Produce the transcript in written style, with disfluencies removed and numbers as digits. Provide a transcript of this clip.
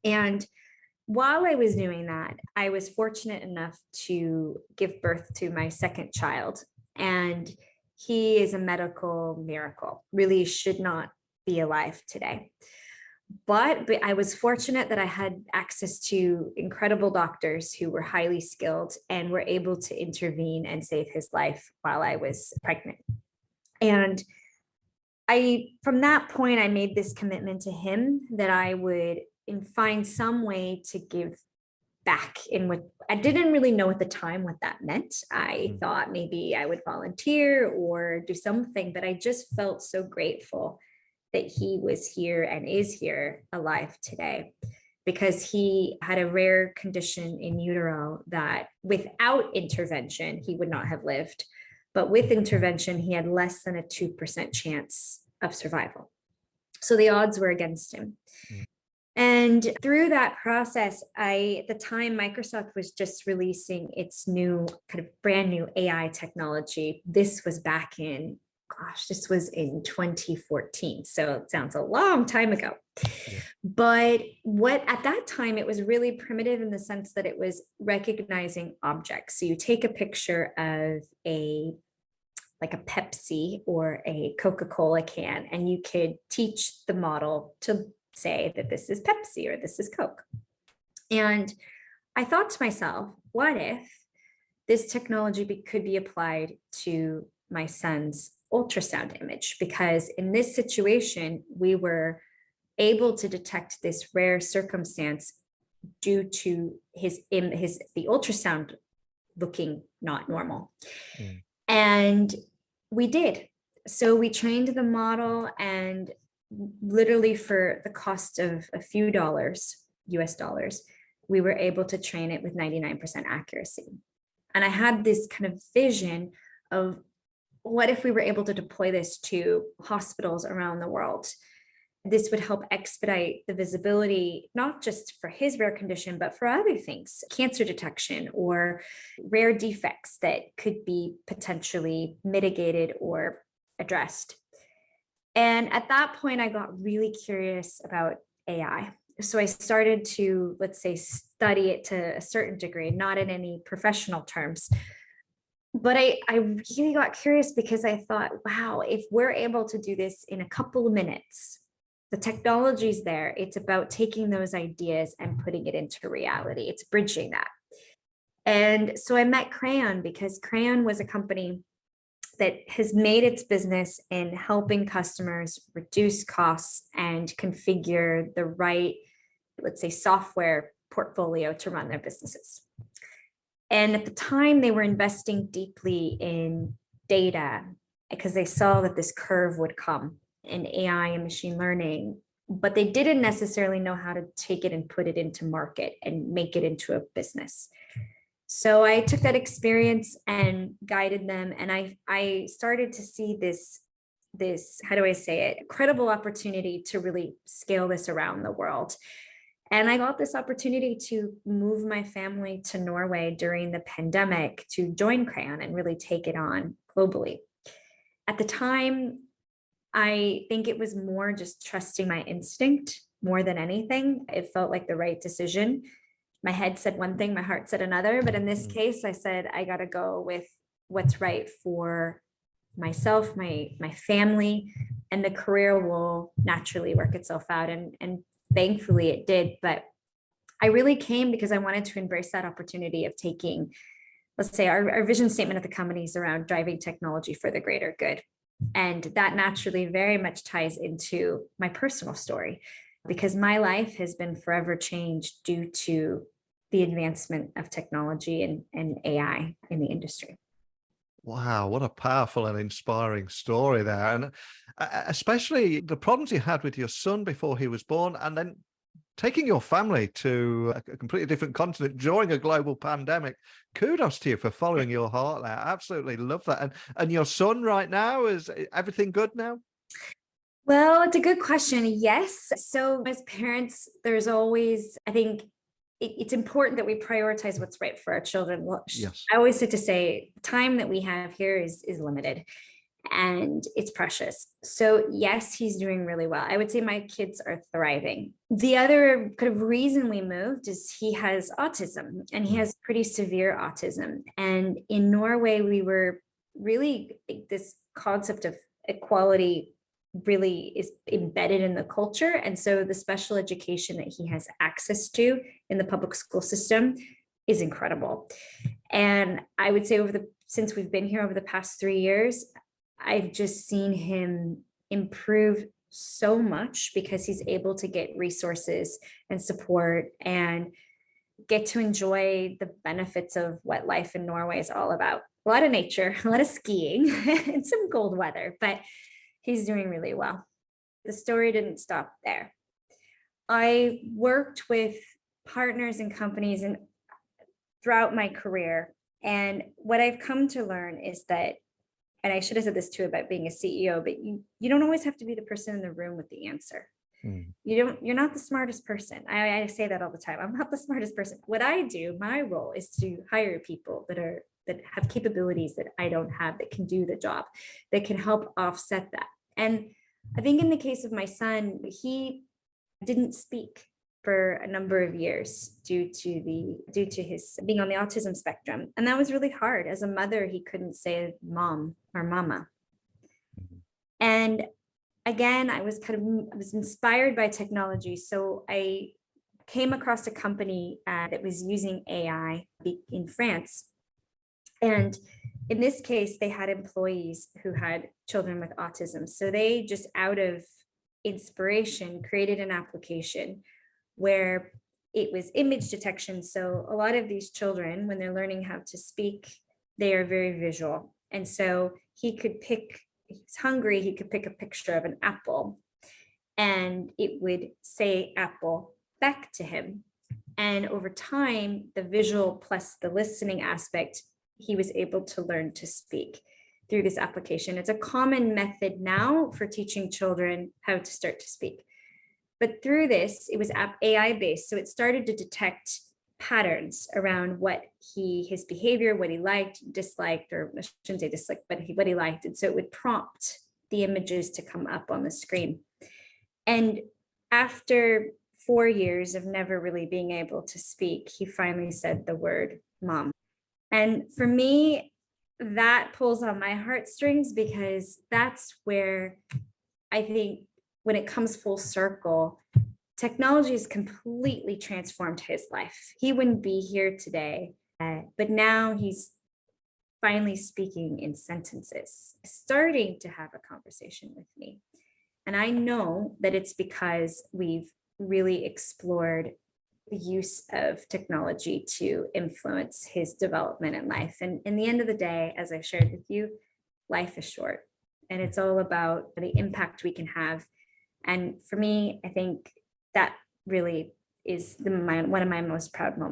And while I was doing that, I was fortunate enough to give birth to my second child. And he is a medical miracle, really should not be alive today. But I was fortunate that I had access to incredible doctors who were highly skilled and were able to intervene and save his life while I was pregnant. And from that point, I made this commitment to him that I would find some way to give back in what I didn't really know at the time what that meant. I thought maybe I would volunteer or do something, but I just felt so grateful that he was here and is here alive today, because he had a rare condition in utero that without intervention, he would not have lived. But with intervention, he had less than a 2% chance of survival. So the odds were against him. And through that process, at the time, Microsoft was just releasing its new kind of brand new AI technology. This was back in, this was in 2014. So it sounds a long time ago. Yeah. But at that time, it was really primitive in the sense that it was recognizing objects. So you take a picture of like a Pepsi or a Coca-Cola can, and you could teach the model to say that this is Pepsi or this is Coke. And I thought to myself, what if this technology could be applied to my son's ultrasound image? Because in this situation, we were able to detect this rare circumstance due to the ultrasound looking not normal. And we did. So we trained the model, and literally for the cost of a few US dollars, we were able to train it with 99% accuracy. And I had this kind of vision of what if we were able to deploy this to hospitals around the world? This would help expedite the visibility, not just for his rare condition, but for other things, cancer detection or rare defects that could be potentially mitigated or addressed. And at that point, I got really curious about AI. So I started to, let's say, study it to a certain degree, not in any professional terms. But I really got curious because I thought, wow, if we're able to do this in a couple of minutes, the technology's there. It's about taking those ideas and putting it into reality. It's bridging that. And so I met Crayon because Crayon was a company that has made its business in helping customers reduce costs and configure the right, let's say, software portfolio to run their businesses. And at the time, they were investing deeply in data because they saw that this curve would come in AI and machine learning, but they didn't necessarily know how to take it and put it into market and make it into a business. So I took that experience and guided them. And I started to see this, how do I say it, incredible opportunity to really scale this around the world. And I got this opportunity to move my family to Norway during the pandemic to join Crayon and really take it on globally. At the time, I think it was more just trusting my instinct more than anything. It felt like the right decision. My head said one thing, my heart said another. But in this case, I said, I got to go with what's right for myself, my family, and the career will naturally work itself out. And thankfully it did. But I really came because I wanted to embrace that opportunity of taking, let's say, our vision statement of the company is around driving technology for the greater good. And that naturally very much ties into my personal story, because my life has been forever changed due to the advancement of technology and AI in the industry. Wow, what a powerful and inspiring story there. And especially the problems you had with your son before he was born, and then taking your family to a completely different continent during a global pandemic. Kudos to you for following your heart there. Absolutely love that. And your son right now, is everything good now? Well, it's a good question. Yes. So as parents, there's always, I think it's important that we prioritize what's right for our children. Well, yes. I always like to say the time that we have here is limited. and it's precious. So yes, he's doing really well. I would say my kids are thriving. The other kind of reason we moved is he has autism, and he has pretty severe autism. And in Norway, we were really, this concept of equality really is embedded in the culture. And so the special education that he has access to in the public school system is incredible. And I would say since we've been here over the past 3 years, I've just seen him improve so much because he's able to get resources and support and get to enjoy the benefits of what life in Norway is all about. A lot of nature, a lot of skiing, and some cold weather, but he's doing really well. The story didn't stop there. I worked with partners and companies and throughout my career. And what I've come to learn is that, and I should have said this too about being a CEO, but you don't always have to be the person in the room with the answer. You're not the smartest person. I say that all the time. I'm not the smartest person. What I do, my role is to hire people that have capabilities that I don't have, that can do the job, that can help offset that. And I think in the case of my son, he didn't speak for a number of years due to his being on the autism spectrum. And that was really hard. As a mother, he couldn't say mom or mama. And again, I was inspired by technology. So I came across a company that was using AI in France. And in this case, they had employees who had children with autism. So they just, out of inspiration, created an application where it was image detection. So a lot of these children, when they're learning how to speak, they are very visual. And so he could pick, he's hungry, he could pick a picture of an apple and it would say apple back to him. And over time, the visual plus the listening aspect, he was able to learn to speak through this application. It's a common method now for teaching children how to start to speak. But through this, it was AI based. So it started to detect patterns around his behavior, what he liked, disliked, or I shouldn't say disliked, but what he liked. And so it would prompt the images to come up on the screen. And after 4 years of never really being able to speak, he finally said the word mom. And for me, that pulls on my heartstrings, because that's where I think, when it comes full circle, technology has completely transformed his life. He wouldn't be here today, but now he's finally speaking in sentences, starting to have a conversation with me. And I know that it's because we've really explored the use of technology to influence his development in life. And in the end of the day, as I shared with you, life is short, and it's all about the impact we can have. And for me, I think that really is one of my most proud moments.